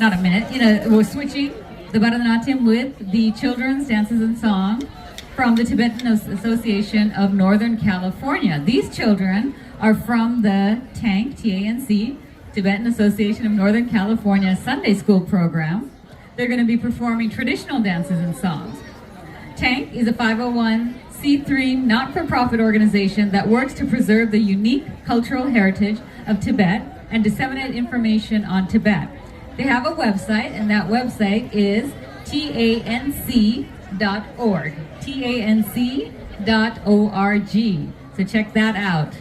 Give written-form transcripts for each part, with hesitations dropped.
not a minute, we're switching the Bharatanatyam with the children's dances and song from the Tibetan Association of Northern California. These children are from the TANC, T-A-N-C, Tibetan Association of Northern California Sunday School program. They're going to be performing traditional dances and songs. TANC is a 501c3 not-for-profit organization that works to preserve the unique cultural heritage of Tibet and disseminate information on Tibet. They have a website, and that website is tanc.org. tanc.org. So check that out.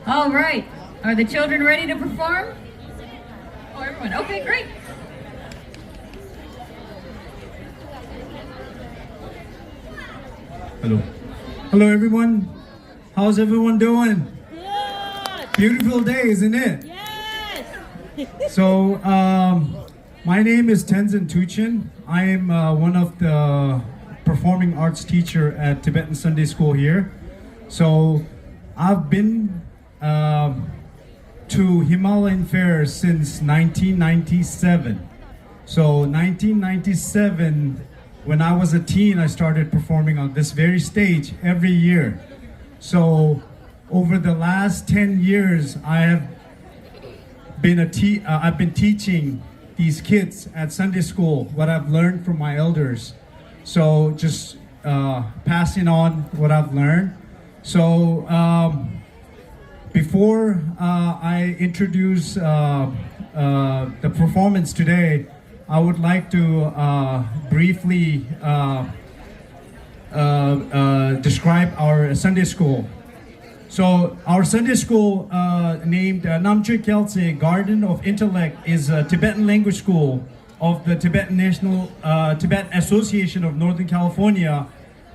All right. Are the children ready to perform? Oh, everyone. Okay, great. Hello. Hello, everyone. How's everyone doing? Good. Beautiful day, isn't it? Yes. So, my name is Tenzin Tuchin. I am one of the performing arts teacher at Tibetan Sunday School here. So, I've been to Himalayan fairs since 1997. So, 1997. When I was a teen, I started performing on this very stage every year. So over the last 10 years, I've been teaching these kids at Sunday school what I've learned from my elders. So just passing on what I've learned. So before I introduce the performance today, I would like to briefly describe our Sunday school. So our Sunday school named Namchod Kyetsel, Garden of Intellect, is a Tibetan language school of the Tibetan Tibetan Association of Northern California,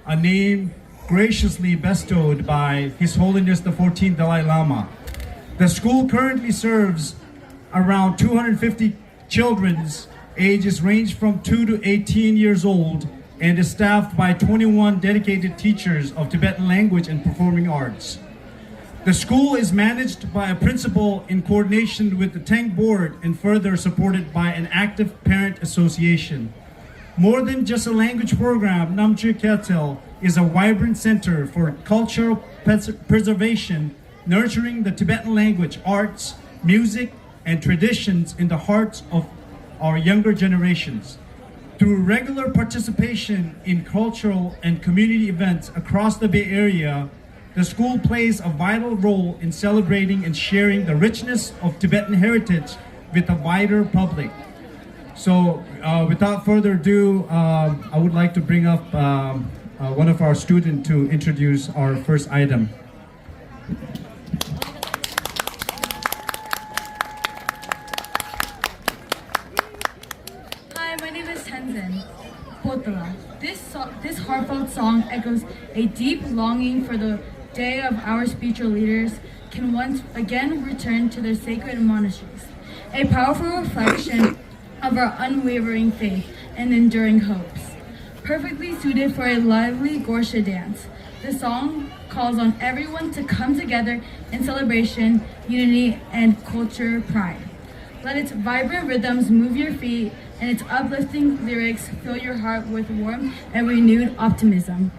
a name graciously bestowed by His Holiness the 14th Dalai Lama. The school currently serves around 250 children. Ages range from 2 to 18 years old and is staffed by 21 dedicated teachers of Tibetan language and performing arts. The school is managed by a principal in coordination with the TANC board and further supported by an active parent association. More than just a language program, Namchod Kyetsel is a vibrant center for cultural preservation, nurturing the Tibetan language, arts, music, and traditions in the hearts of our younger generations. Through regular participation in cultural and community events across the Bay Area, the school plays a vital role in celebrating and sharing the richness of Tibetan heritage with a wider public. So without further ado, I would like to bring up one of our students to introduce our first item. This heartfelt song echoes a deep longing for the day of our spiritual leaders can once again return to their sacred monasteries, a powerful reflection of our unwavering faith and enduring hopes. Perfectly suited for a lively Gorsha dance, the song calls on everyone to come together in celebration, unity, and culture pride. Let its vibrant rhythms move your feet and its uplifting lyrics fill your heart with warmth and renewed optimism.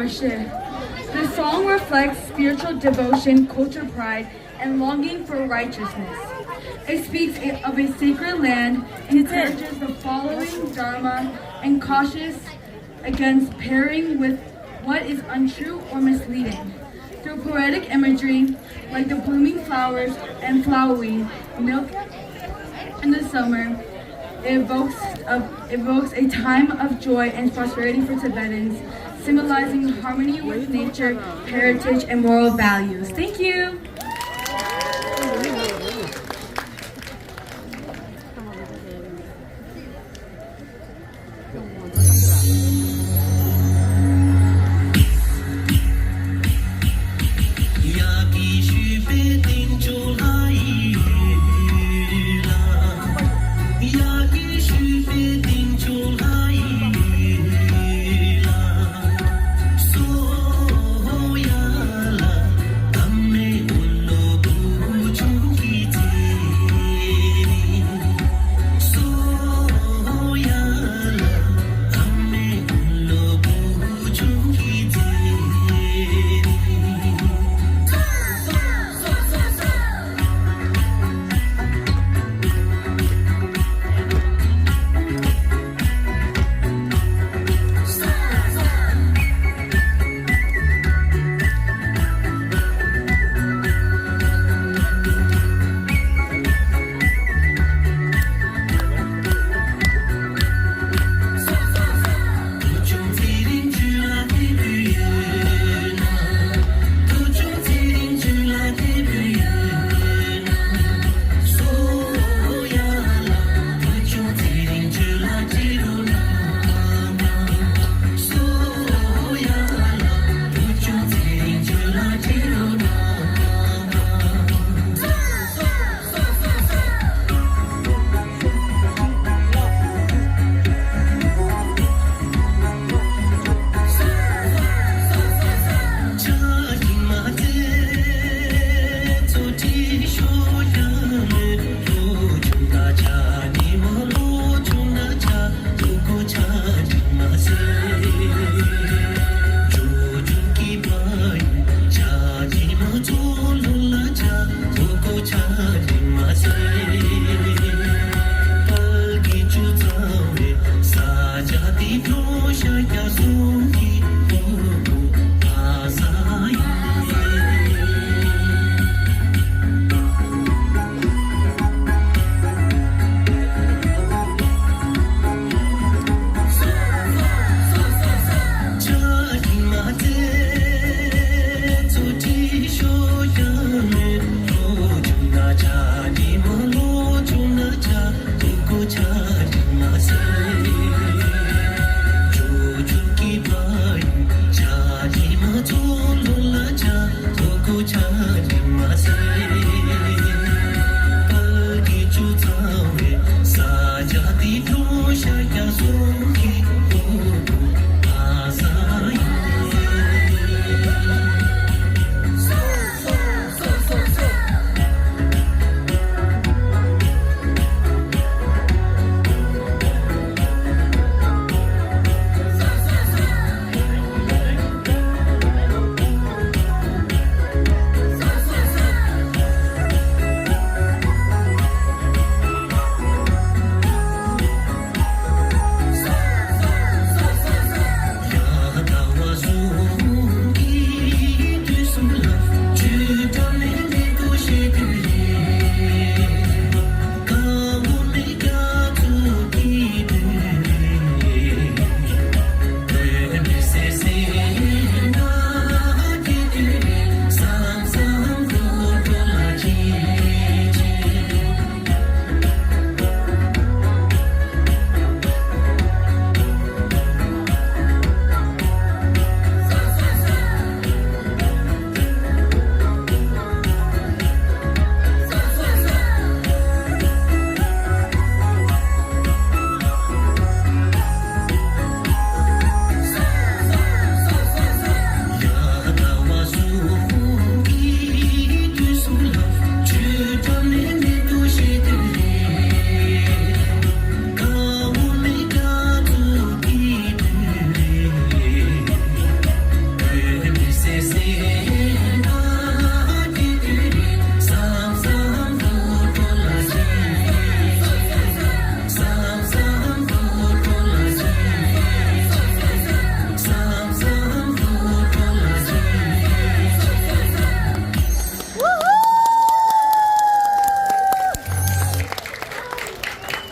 The song reflects spiritual devotion, cultural pride, and longing for righteousness. It speaks of a sacred land and encourages the following Dharma and cautious against pairing with what is untrue or misleading. Through poetic imagery, like the blooming flowers and flowering milk in the summer, it evokes a time of joy and prosperity for Tibetans, symbolizing harmony with nature, heritage, and moral values. Thank you!